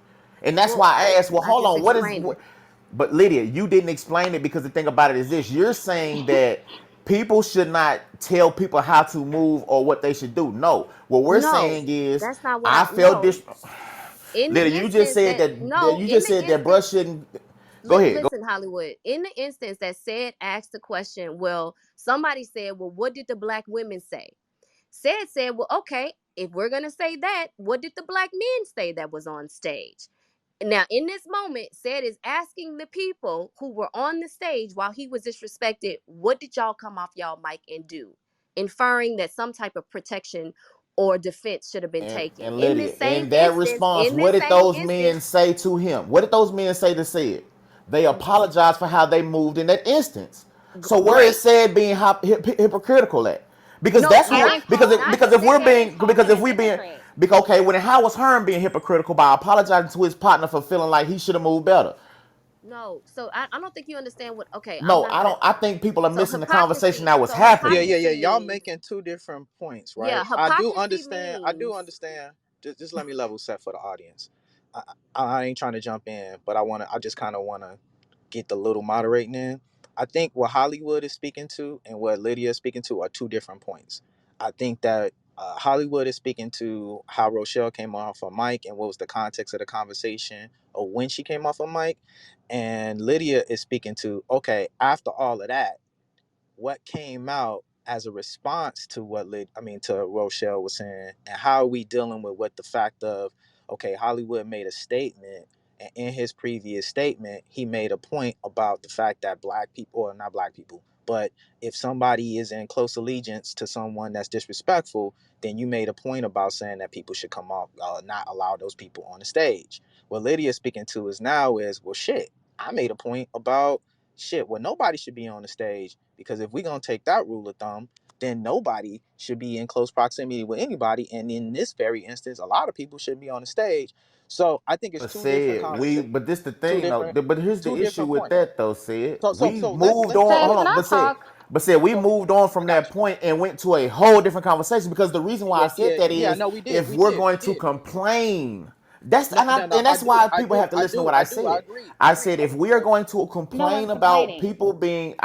And that's Well, why I asked, well, I hold just on, what is explained it. but Lydia, you didn't explain it because the thing about it is this. You're saying that people should not tell people how to move or what they should do. No. What we're No, saying is that's not what I felt no. this In the Lydia, you just instance said that that no, you in just the said that instance, bruh shouldn't go ahead. Go. listen, Hollywood. In the instance that Said asked the question, well, somebody said, well, what did the black women say? Said, well, okay, if we're gonna say that, what did the black men say that was on stage? Now, in this moment, Said is asking the people who were on the stage while he was disrespected, what did y'all come off y'all mic and do? Inferring that some type of protection or defense should have been taken. And In Lydia, this same in that instance, response, what did those men say to him? What did those men say to Said? They apologized for how they moved in that instance. So where is great. Said being hypocritical at? Because No, that's not what Karen because called if, not because if we're Said. Karen being called him a hypocrite. because okay, when how was Herm being hypocritical by apologizing to his partner for feeling like he should have moved better? No, so I don't think you understand what. Okay, I'm No, not I gonna. don't. I think people are So missing the conversation that was so happening. Yeah. hypocrisy Y'all means, making two different points, yeah, right? hypocrisy I do means understand just let me level set for the audience. I ain't trying to jump in, but I just kind of wanna get the little moderating in. I think what Hollywood is speaking to and what Lydia is speaking to are two different points. I think that Hollywood is speaking to how Rochelle came off a mic and what was the context of the conversation or when she came off a mic, and Lydia is speaking to, okay, after all of that, what came out as a response to to Rochelle was saying, and how are we dealing with what the fact of, okay, Hollywood made a statement, and in his previous statement, he made a point about the fact that black people, or not black people, but if somebody is in close allegiance to someone that's disrespectful, then you made a point about saying that people should come off, not allow those people on the stage. What Lydia's speaking to is now is, well, shit, I made a point about shit, well, nobody should be on the stage, because if we're going to take that rule of thumb, then nobody should be in close proximity with anybody. And in this very instance, a lot of people shouldn't be on the stage. So I think it's two different Said we, conversations, but this the two thing though. different, But here's the two issue different with points. that though. Said we So moved let's on. Said, Hold can on, I talk? but said we so moved on I from got that you. point and went to a whole different conversation, because the reason why Yeah, I said that yeah. is No, if we we're did, going to complain. That's No, no, no. and that's why people have to listen to what I I said. agree, I said if we are So going to No complain one's about complaining. people being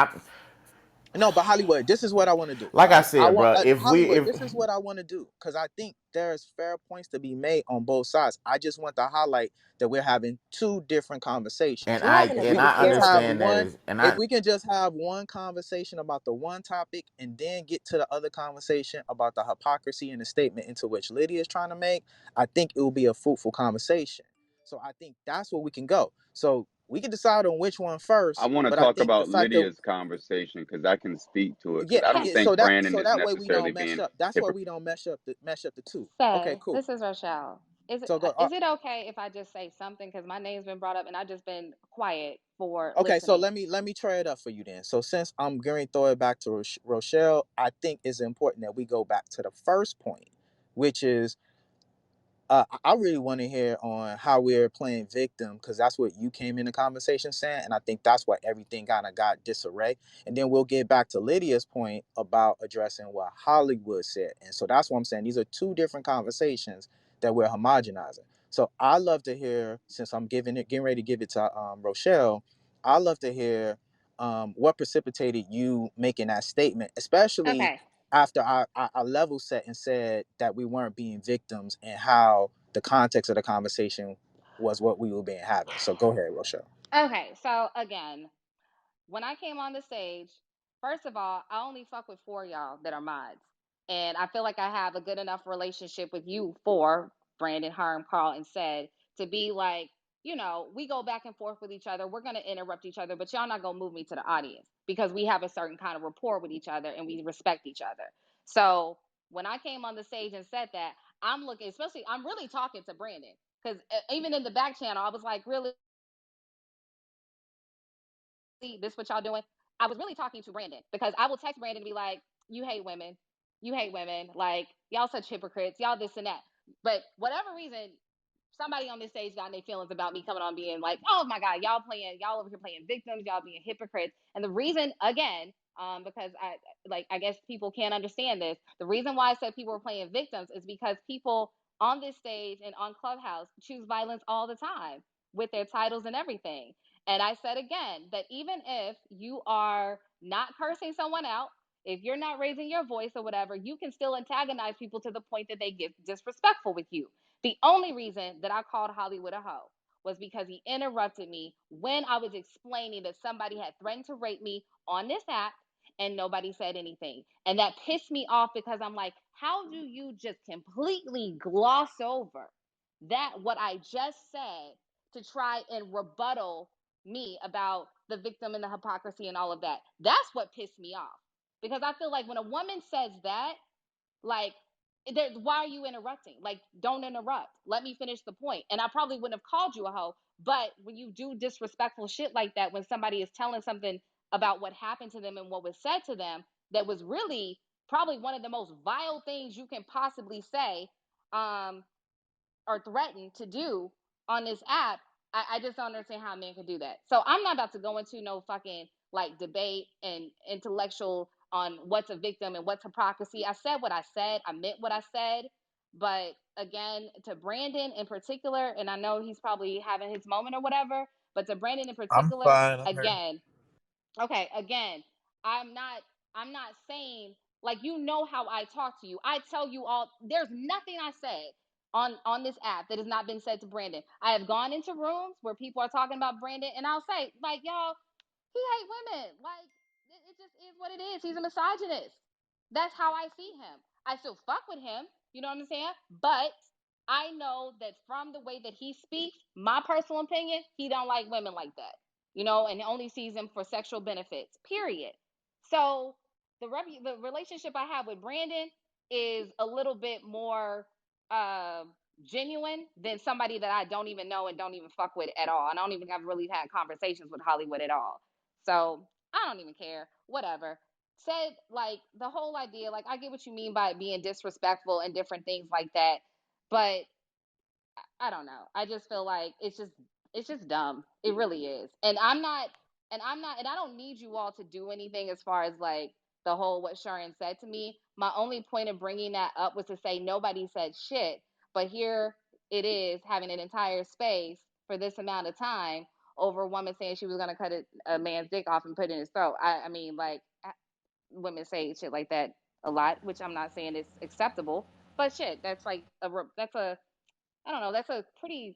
no, but Hollywood, this is what I want to do. like I I said, want bro. If we Hollywood. if This is what I want to do, because I think there's fair points to be made on both sides. I just want to highlight that we're having two different conversations. We're having a If we and can I just have understand that comparison. one, is and if I we can just have one conversation about the one topic and then get to the other conversation about the hypocrisy in the statement into which Lydia is trying to make, I think it will be a fruitful conversation. So I think that's where we can go. So we can decide on which one I first, want to but I talk think the about fact that Lydia's conversation because I can speak to it yeah, because I Can, don't yeah, think Brandon so is that way we necessarily don't mesh being up. That's why hypocritical. we don't mesh up the two. Okay, say, cool. this is Rochelle. So go. Is it okay if I just say something, because my name's been brought up and I just been quiet for Okay, so listening? let me try it up for you then. So since I'm going to throw it back to Rochelle, I think it's important that we go back to the first point, which is I really want to hear on how we're playing victim, because that's what you came in the conversation saying, and I think that's why everything kind of got disarray. And then we'll get back to Lydia's point about addressing what Hollywood said, and so that's what I'm saying. These are two different conversations that we're homogenizing. So I love to hear, since I'm getting ready to give it to Rochelle. I love to hear what precipitated you making that statement, especially Okay. after I level set and said that we weren't being victims, and how the context of the conversation was what we were being having. So go ahead, Rochelle. Okay. So again, when I came on the stage, first of all, I only fuck with four of y'all that are mods. And I feel like I have a good enough relationship with you four, Brandon, Harm, Carl, and Said, to be like, we go back and forth with each other. We're going to interrupt each other, but y'all not going to move me to the audience because we have a certain kind of rapport with each other and we respect each other. So when I came on the stage and said that, I'm looking, especially, I'm really talking to Brandon because even in the back channel, I was like, really? This what y'all doing? I was really talking to Brandon because I will text Brandon and be like, you hate women. You hate women. Like, y'all such hypocrites. Y'all this and that. But whatever reason, somebody on this stage got in their feelings about me coming on being like, oh my God, y'all over here playing victims, y'all being hypocrites. And the reason, again, because I guess people can't understand this. The reason why I said people were playing victims is because people on this stage and on Clubhouse choose violence all the time with their titles and everything. And I said again that even if you are not cursing someone out, if you're not raising your voice or whatever, you can still antagonize people to the point that they get disrespectful with you. The only reason that I called Hollywood a hoe was because he interrupted me when I was explaining that somebody had threatened to rape me on this app and nobody said anything. And that pissed me off because I'm like, how do you just completely gloss over that what I just said to try and rebuttal me about the victim and the hypocrisy and all of that? That's what pissed me off. Because I feel like when a woman says that, like, why are you interrupting? Like, don't interrupt. Let me finish the point. And I probably wouldn't have called you a hoe, but when you do disrespectful shit like that, when somebody is telling something about what happened to them and what was said to them, that was really probably one of the most vile things you can possibly say, um, or threaten to do on this app. I just don't understand how a man can do that. So I'm not about to go into no fucking like debate and intellectual on what's a victim and what's hypocrisy. I said what I said. I meant what I said. But again, to Brandon in particular, and I know he's probably having his moment or whatever, but to Brandon in I'm particular, fine. I'm here. again, okay, again, I'm not I'm not saying, like, you know how I talk to you. I tell you all, there's nothing I said on this app that has not been said to Brandon. I have gone into rooms where people are talking about Brandon, and I'll say, like, y'all, he hate women. Like, it just is what it is. He's a misogynist. That's how I see him. I still fuck with him. You know what I'm saying? But I know that from the way that he speaks, my personal opinion, he don't like women like that. You know, and only sees them for sexual benefits. Period. So the relationship I have with Brandon is a little bit more uh, genuine than somebody that I don't even know and don't even fuck with at all. And I don't even have really had conversations with Hollywood at all. So I don't even care. Whatever. Said, like, the whole idea, like, I get what you mean by it being disrespectful and different things like that, but I don't know. I just feel like it's just dumb. It really is. And I don't need you all to do anything as far as, like, the whole what Sharon said to me. My only point of bringing that up was to say nobody said shit, but here it is having an entire space for this amount of time over a woman saying she was going to cut a man's dick off and put it in his throat. I mean, like, women say shit like that a lot, which I'm not saying is acceptable, but shit, that's like that's a I don't know. That's a pretty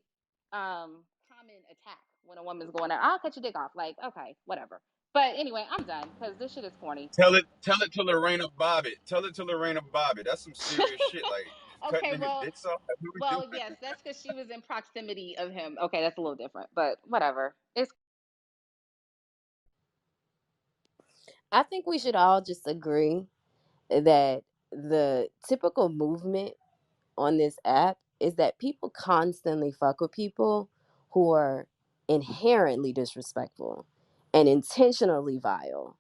common attack when a woman's going out. I'll cut your dick off. Like, okay, whatever. But anyway, I'm done because this shit is corny. Tell it to Lorena Bobbitt. Tell it to Lorena Bobbitt. That's some serious shit. Like cutting Okay, niggas' dicks off. That's what we doing. yes, that's because she was in proximity of him. Okay, that's a little different, but whatever. It's I think we should all just agree that the typical movement on this app is that people constantly fuck with people who are inherently disrespectful and intentionally vile.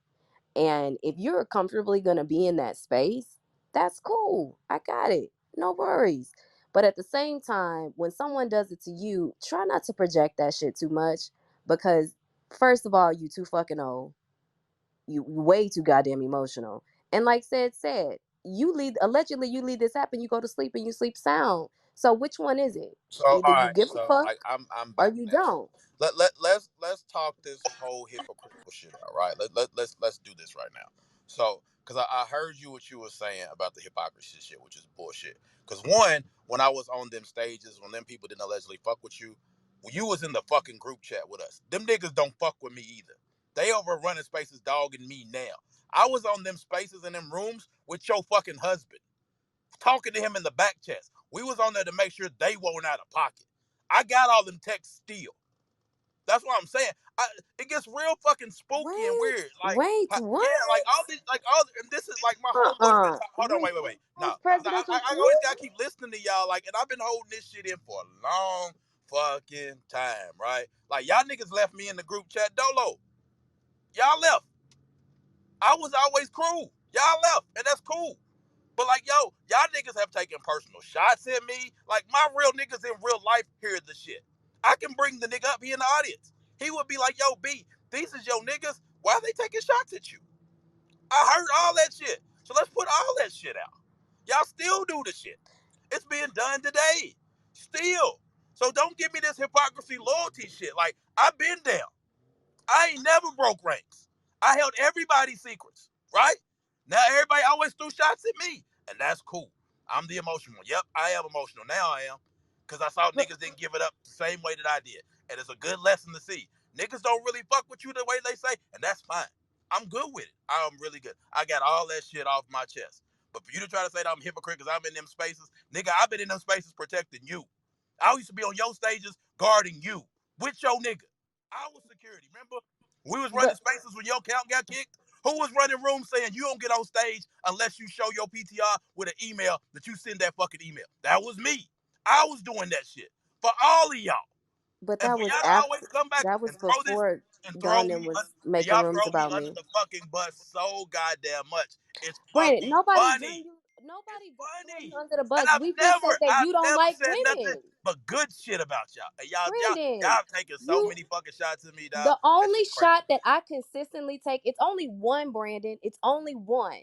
And if you're comfortably going to be in that space, that's cool. I got it. No worries. But at the same time, when someone does it to you, try not to project that shit too much because, first of all, you too fucking old. You way too goddamn emotional. And like said, you leave this app and you go to sleep and you sleep sound. So which one is it? So all Either you right. give a So fuck like I'm or back you now. don't. Let's talk this whole hypocritical shit out. Right. Let's do this right now. So because I heard you what you were saying about the hypocrisy shit, which is bullshit. Because one, when I was on them stages, when them people didn't allegedly fuck with you, when you was in the fucking group chat with us, them niggas don't fuck with me either. They over running spaces dogging me now. I was on them spaces in them rooms with your fucking husband, talking to him in the back chest. We was on there to make sure they weren't out of pocket. I got all them texts still. That's what I'm saying. It gets real fucking spooky and Wait, weird. Like, wait, what? yeah, like all these, like all, and this is like my homeboy's been talking. Hold on, Wait, wait. those No, because presidential. I always gotta keep listening to y'all. Like, and I've been holding this shit in for a long fucking time, right? Like, y'all niggas left me in the group chat dolo. Y'all left. I was always cool. Y'all left, and that's cool. But like, yo, y'all niggas have taken personal shots at me. Like, my real niggas in real life hear the shit. I can bring the nigga up here in the audience. He would be like, yo, B, these is your niggas. Why are they taking shots at you? I heard all that shit. So let's put all that shit out. Y'all still do the shit. It's being done today. Still. So don't give me this hypocrisy loyalty shit. Like, I've been down. I ain't never broke ranks. I held everybody's secrets, right? Now everybody always threw shots at me, and that's cool. I'm the emotional one. Yep, I am emotional. Now I am. Because I saw But niggas didn't give it up the same way that I did. And it's a good lesson to see. Niggas don't really fuck with you the way they say, and that's fine. I'm good with it. I'm really good. I got all that shit off my chest. But for you to try to say that I'm a hypocrite because I'm in them spaces, nigga, I've been in them spaces protecting you. I used to be on your stages guarding you with your nigga. I was security. Remember, we was running but spaces when your count got kicked. Who was running rooms saying you don't get on stage unless you show your PTR with an email that you send that fucking email? That was me. I was doing that shit for all of y'all. but And that for was y'all to after. always come back That and was throw this before and throw Gunn me was and making y'all rooms throw me about under me. the fucking bus so goddamn much. It's Brandon, fucking nobody done funny. you. It's Nobody threw you funny. under the And bus. We just said that I've you don't never like said nothing women. but good shit about y'all. And Brandon, y'all taking so you many fucking shots at me, dog. the That only shit crazy. shot that I consistently take, it's only one, Brandon. It's only one.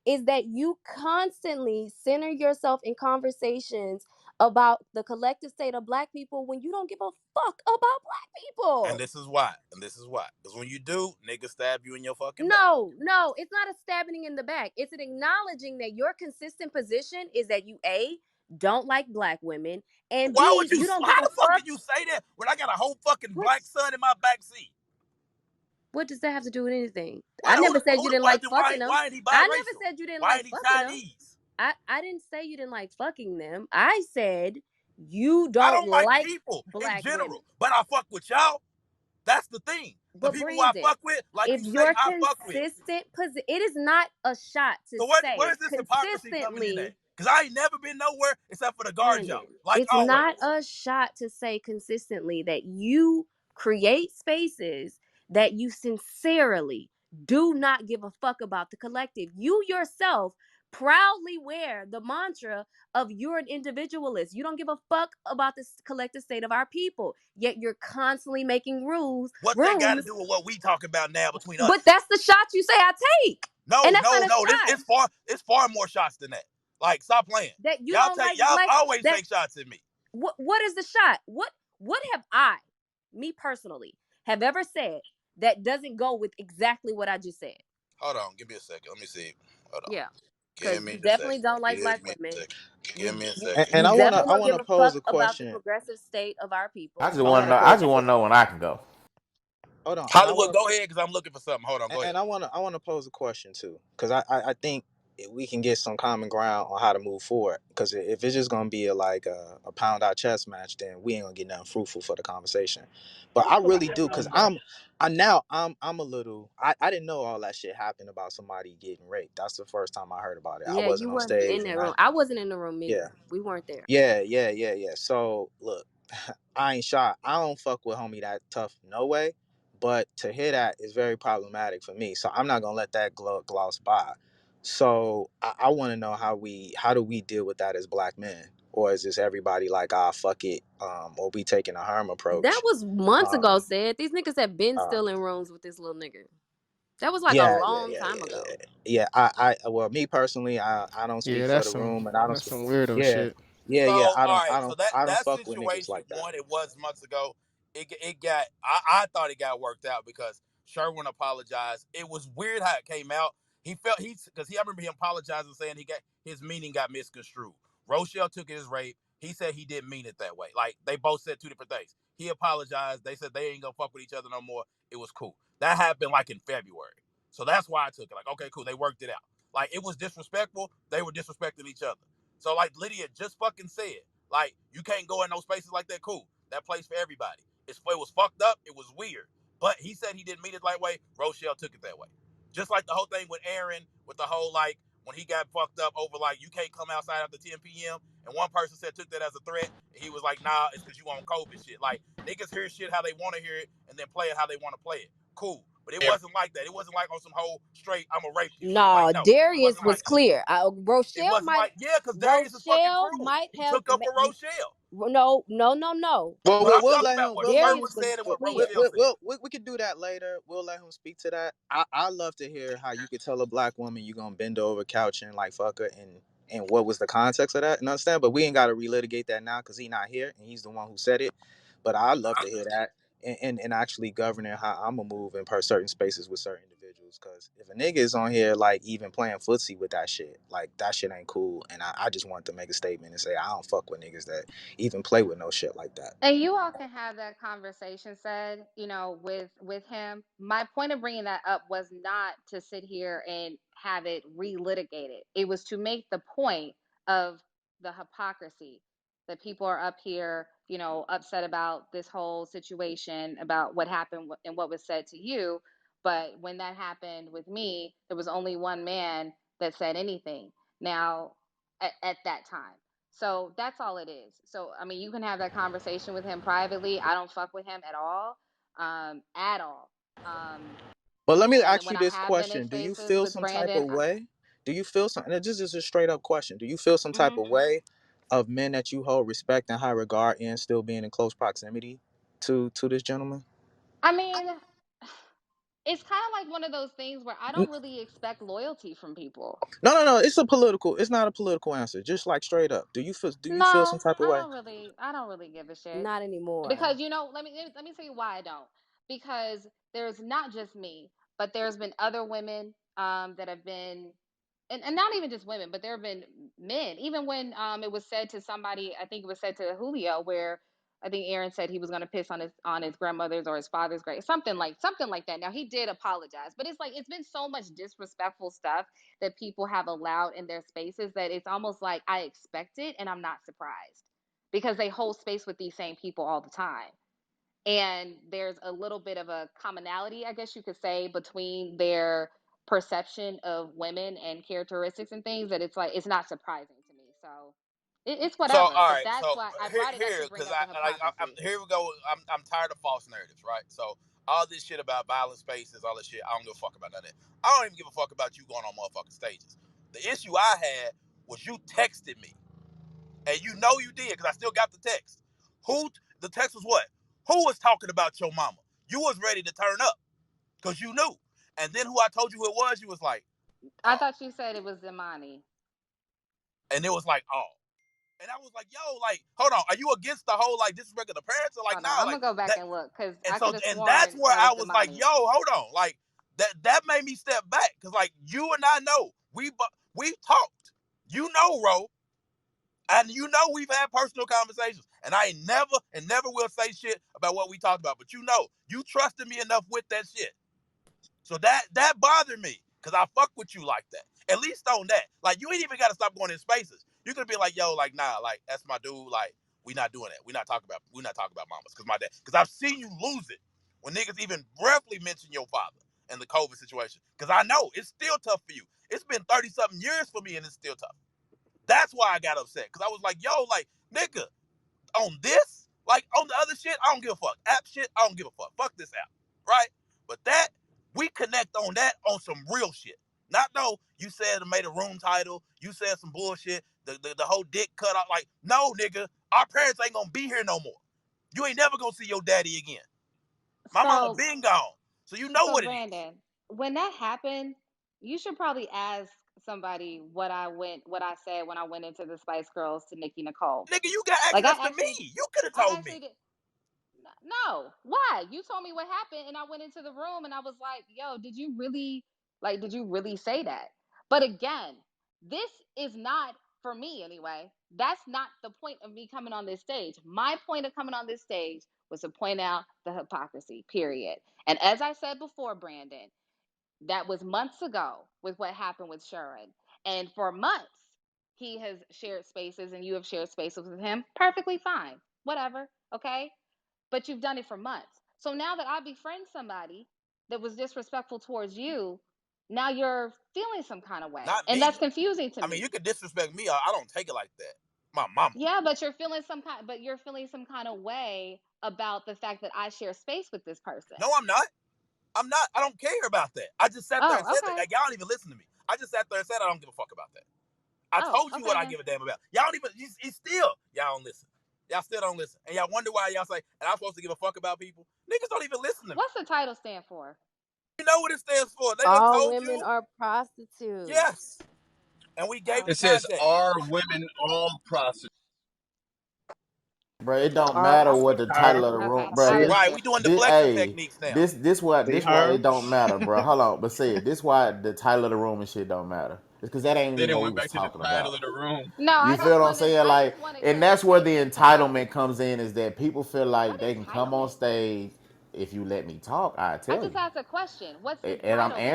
is that you constantly center yourself in conversations about the collective state of black people when you don't give a fuck about black people. And this is why. Because when you do, niggas stab you in your fucking back. No, it's not a stabbing in the back. It's an acknowledging that your consistent position is that you A, don't like black women, and Why B, would you? you don't give How a the fuck fuck. can you say that when I got a whole fucking What? black son in my backseat? What does that have to do with anything? Why? I never said you didn't like fucking them. Why ain't he I never biracial? said you didn't Why like ain't he fucking them. Chinese? I didn't say you didn't like fucking them. I said you I don't don't like like people in black women. general, but I fuck with y'all. That's the thing. The But people I Brandon, fuck with, like if you say, you're I fuck with. consistent, it is not a shot to So what? Where's say this hypocrisy coming in at? consistently. Because I ain't never been nowhere except for the guard job, Brandon, like it's always. not a shot to say consistently that you create spaces that you sincerely do not give a fuck about the collective. You yourself proudly wear the mantra of you're an individualist. You don't give a fuck about the collective state of our people. Yet you're constantly making rooms. What that got to do with what we talking about now between us? But that's the shot you say I take. No, And that's no, not a no. shot. It's far more shots than that. Like, stop playing. That you don't like Y'all black. always That take shots at me. what is the shot? What have I, me personally, have ever said that doesn't go with exactly what I just said? Hold on, give me a second. Let me see. Hold on. Yeah, because Give me you a definitely second. don't like Give black me a women. second. Give me a You, second. And you I definitely I don't give wanna a pose fuck a about the question. progressive state of our I people. just I want to wanna know. I pose just want to know when I can go. hold on, and Hollywood, go ahead, because I'm looking for something. Hold on, go ahead. I wanna pose a question too, because I think we can get some common ground on how to move forward. Because if it's just gonna be a pound out chess match, then we ain't gonna get nothing fruitful for the conversation. But I really do, because I'm a little I didn't know all that shit happened about somebody getting raped. That's the first time I heard about it. I Yeah, you wasn't on wasn't stage, in that and room. I wasn't in the room yeah. either. We weren't there. Yeah. So look, I ain't shot. I don't fuck with homie that tough, no way. But to hear that is very problematic for me. So I'm not gonna let that gloss by. So I want to know how do we deal with that as black men, or is this everybody like fuck it, or we taking a harm That approach? was months ago. Um, Said these niggas have been uh, still in rooms with this little nigga. That was like a yeah, long time ago. yeah. Well, me personally, I don't speak Yeah, for the room, and I don't that's speak. some weirdo Yeah, shit. So, all right. I So don't, that I don't that fuck with niggas situation, like that. one, it was months ago. It got. I thought it got worked out because Sherwin apologized. It was weird how it came out. He felt because I remember him apologizing, saying he got his meaning got misconstrued. Rochelle took it as rape. He said he didn't mean it that way. Like they both said two different things. He apologized. They said they ain't gonna fuck with each other no more. It was cool. That happened like in February. So that's why I took it. Like, okay, cool. They worked it out. Like it was disrespectful. They were disrespecting each other. So like Lydia just fucking said, like you can't go in those spaces like that. Cool, that place for everybody. It was fucked up. It was weird. But he said he didn't mean it that way. Rochelle took it that way. Just like the whole thing with Aaron, with the whole like when he got fucked up over like you can't come outside after 10 p.m. and one person said took that as a threat. And he was like, nah, it's because you on COVID shit. Like niggas hear shit how they want to hear it and then play it how they want to play it. Cool. But it wasn't like that. It wasn't like on some whole straight, I'm gonna rape you shit. Like, Nah, no, it Darius wasn't was like that. clear. It wasn't like, yeah, because Darius is fucking cruel. He Have took up for Rochelle. no. Well, But I'm we'll talking let about him. what Darius Sherman was said and what clear. Rochelle said. We could do that later. We'll let him speak to that. I love to hear how you could tell a black woman you gonna bend over couch and like fuck her, and what was the context of that and understand. But we ain't got to relitigate that now because he not here and he's the one who said it. But I love to hear that and actually governing how I'm gonna move in certain spaces with certain individuals. Because if a nigga is on here like even playing footsie with that shit, like that shit ain't cool. And I just want to make a statement and say I don't fuck with niggas that even play with no shit like that. And you all can have that conversation said, with him. My point of bringing that up was not to sit here and have it relitigated. It was to make the point of the hypocrisy that people are up here, upset about this whole situation, about what happened and what was said to you. But when that happened with me, there was only one man that said anything. Now, at that time. So that's all it is. So I mean, you can have that conversation with him privately. I don't fuck with him at all, at all. But let me ask When you I this have been in question: do you spaces feel with some type of Brandon, way? Do you feel some? And this is a straight up question: do you feel some type mhm. of way of men that you hold respect and high regard and still being in close proximity to this gentleman? I mean, it's kind of like one of those things where I don't really expect loyalty from people. No. It's a political. It's not a political answer. Just like straight up. Do you feel some No, type of way? I don't really give a shit. Not anymore. Because let me tell you why I don't. Because there's not just me, but there's been other women that have been, and not even just women, but there have been men. Even when it was said to somebody, I think it was said to Julio, where I think Aaron said he was going to piss on his grandmother's or his father's grave, something like that. Now he did apologize, but it's like it's been so much disrespectful stuff that people have allowed in their spaces that it's almost like I expect it and I'm not surprised because they hold space with these same people all the time. And there's a little bit of a commonality, I guess you could say, between their perception of women and characteristics and things that it's like it's not surprising to me. So it's So whatever. all But right, that's so why I here brought it up here to bring because up the I'm hypocrisy. here we go. I'm tired of false narratives, right? So all this shit about violent spaces, all this shit, I don't give a fuck about none of that. I don't even give a fuck about you going on motherfucking stages. The issue I had was you texted me, and you know you did because I still got the text. Who the text was what? Who was talking about your mama? You was ready to turn up because you knew, and then who I told you who it was, you was like, I oh, thought you said it was Imani. and it was like, oh. And I was like, yo, like, hold on, are you against the whole like disrespect of the parents? Or like, Hold on, nah, I'm like gonna go back that. and look because And I so could have and that's sworn where that I was was like, Imani. yo, hold on. Like that made me step back. Cause like you and I know we've talked. You know, Ro. And you know we've had personal conversations. And I ain't never and never will say shit about what we talked about. But you know, you trusted me enough with that shit. So that bothered me because I fuck with you like that. At least on that. Like you ain't even got to stop going in spaces. You could be like, yo, like nah, like that's my dude. Like we not doing that. We not talking about mamas because my dad. Because I've seen you lose it when niggas even briefly mention your father and the COVID situation. Because I know it's still tough for you. It's been 30 something years for me and it's still tough. That's why I got upset because I was like, yo, like nigga, on this, like on the other shit, I don't give a fuck. App shit, I don't give a fuck. Fuck this app, right? But that we connect on that on some real shit. Not no, you said it made a room title. You said some bullshit. The whole dick cut off. Like no, nigga, our parents ain't gonna be here no more. You ain't never gonna see your daddy again. My mama So been gone, so you know So what it is. Brandon, when that happened, you should probably ask somebody what I said when I went into the Spice Girls to Nicki Nicole. Nigga, you got Like access to me. You could have I told me. actually did. No, why? You told me what happened, and I went into the room and I was like, "Yo, did you really say that?" But again, this is not for me anyway. That's not the point of me coming on this stage. My point of coming on this stage was to point out the hypocrisy. Period. And as I said before, Brandon, that was months ago with what happened with Sharon. And for months, he has shared spaces and you have shared spaces with him. Perfectly fine. Whatever. Okay. But you've done it for months. So now that I befriend somebody that was disrespectful towards you, now you're feeling some kind of way. Not And that's me. confusing to I mean, me. you could disrespect me. I don't take it like that. My mama. Yeah, but you're feeling some kind of way about the fact that I share space with this person. No, I'm not. I'm not. I don't care about that. I just sat there and Oh, said that. okay. Like, y'all don't even listen to me. I just sat there and said I don't give a fuck about that. I Oh, told you what okay I then. give a damn about. Y'all don't even. You still. Y'all don't listen. Y'all still don't listen, and y'all wonder why y'all say, "And I'm supposed to give a fuck about people." Niggas don't even listen to me. What's the title stand for? You know what it stands for? They done All told women you. are prostitutes. Yes, and we gave Oh, you It says, context. "Are women all prostitutes?" Bro, it don't Are matter all what the title of the room, okay. bro. I See, was Right, clear. we doing This, deflection hey, techniques now. this see why her. it don't matter, bro. Hold on, but say it. This why the title of the room and shit don't matter. It's because that ain't Then even it what we went was back to the talking title about. of the room. No, You feel what I'm saying? I Like, just wanted and that's where the clarification to know entitlement comes in, is that people feel what like they can come on entitlement. stage. If you let me talk, I I tell just you. asked a question. What's And entitlement?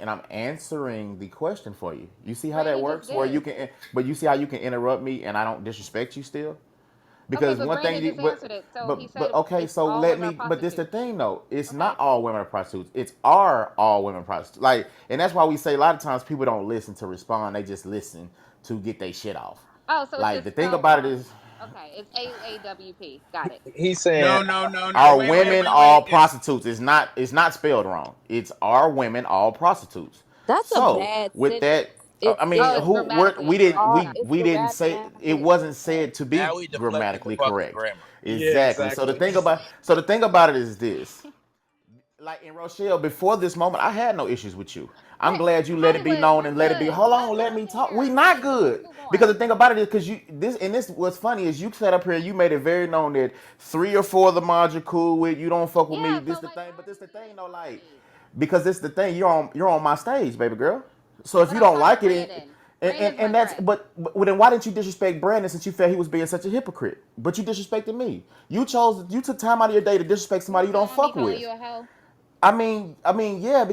I'm answering the question for you. You see how that Brandon just works? Where you did. can, but you see how you can interrupt me and I don't disrespect you still? Okay, Because but one thing, Brandon just answered it. So he but said okay, it's so all let women are me. But this the prostitutes. thing though. It's Okay. not all women are prostitutes. It's are all women prostitutes. Like, and that's why we say a lot of times people don't listen to respond. They just listen to get their shit off. Oh, so it's Like the just thing spelled about it wrong. is, Okay, it's AAWP. Got it. He's saying, No, no, no, no. are Wait, wait, women wait, all wait. It's prostitutes? It's not spelled wrong. It's are women all prostitutes. That's a So bad with sentence. that, I mean, Oh, it's who grammatically we didn't incorrect. All Got it. it's we didn't say it grammatically wasn't incorrect. said to Now be we deflecting the grammatically fucking correct. grammar. yeah, Exactly. exactly. So the thing about it is this. like in Rochelle, before this moment, I had no issues with you. I'm Right. glad you let it be Hollywood, known we're and let it be. good. Hold on, I let don't me talk. We care. not Like, let's good move because the on. thing about it is because you this what's funny is you sat up here, you made it very known that 3 or 4 of the mods you're cool with. You don't fuck with me. Yeah, This so the like thing, why but are this we the thing being though, like funny? because this the thing. You're on my stage, baby girl. So if But you I'm don't talking to like it, Brandon. and, Brandon's my and that's friend. but then why didn't you disrespect Brandon since you felt he was being such a hypocrite? But you disrespected me. You took time out of your day to disrespect You somebody you don't don't want me fuck calling with. you a hoe? I mean, yeah,